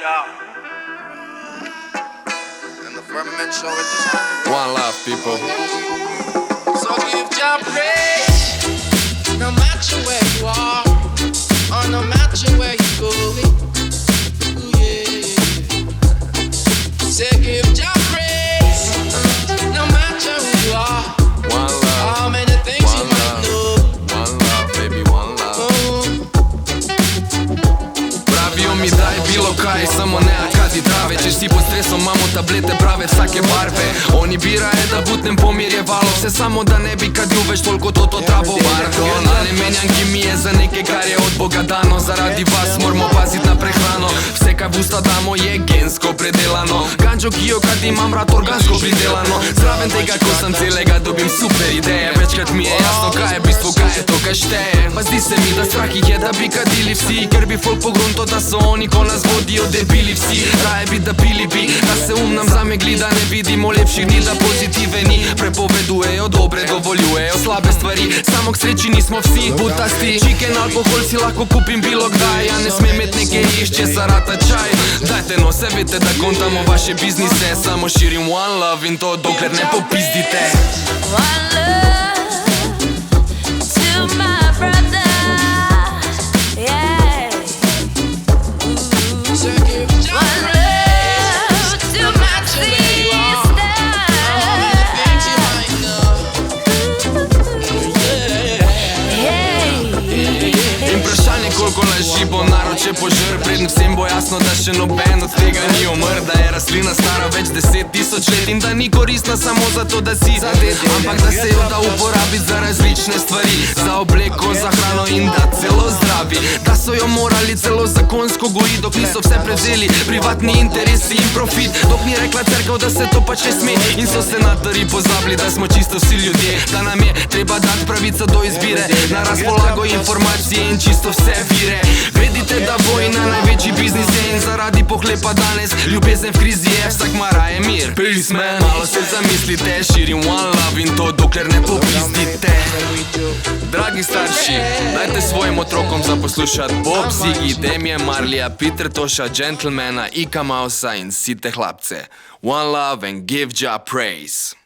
And the firmament show it is One love, people. so give Jah praise, no matter where you are, or no matter where you go. Ooh, yeah. Say give Jah praise, no matter who you are, One love. how many things you One might love. know. One love, baby, one love. Oh, Pravijo mi daj bilo kaj, samo ne akadi trave. Če si pod stresom, imamo tablete prave vsake barve. Oni birajo, da butnem pomirjevalo vse, samo da ne bi kadil več toliko to travo barko. A ne menjam kemije za nekaj, kar je od Boga dano. Zaradi vas moramo paziti na prehrano. Vse, kaj v usta damo, je gensko predelano. Gančo, ki jo kad imam rad, organsko pridelano. Zraven tega, ko sem celega, dobim super ideje. Večkrat mi je jasno, kaj je bistvo, kaj je to, kaj šteje. Pa zdi se mi, da strah jih je, da bi kadili vsi, ker bi folk pogrunto, da so oni, ko nas vodijo, debili vsi. Raje bi, da pili bi, da se nam zamegli, da ne vidimo lepših dni, da pozitive ni. Prepovedujejo dobre, dovoljujejo slabe stvari, samo k sreči nismo vsi butasti. Chicken, alkohol si lahko kupim bilo kdaj, ja ne smem imeti neke išče sarata čaj. Dajte no, se veste, da kontamo vaše biznise, samo širim one love in to dokler ne popizdite. One love to my brother, yeah. say give Jah One praise, love to no my matter where you are, how many things you might know. sister. In vprašanje, koliko laži bo narod še požrl, preden vsem bo jasno, da še noben od tega ni umr. Da je rastlina stara več 10.000 let in da ni koristna samo zato, da si zadet, ampak da se jo da uporabiti za različne stvari, za obleko, za hrano in da celo zdravi. Da so jo morali celo zakonsko gojiti, dok niso vse prevzeli privatni interesi in profit. Dok ni rekla cerkev, da se to pač ne sme, in so senatorji pozabili, da smo čisto vsi ljudje, da nam je treba dati pravico do izbire, na razpolago informacije in čisto vse vire. Vedite, da vojna največji biznis je in zaradi pohlepa danes ljubezen v krizi je, vsak ma raje mir. Peace man, malo se zamislite, širim one love in to dokler ne popizdite. Dragi starši, dajte svojim otrokom za poslušat Bob, Ziggy, Damien, Marlija, Peter Toša, Gentlemana, Ika Mausa in Site hlapce. One love and give Jah praise.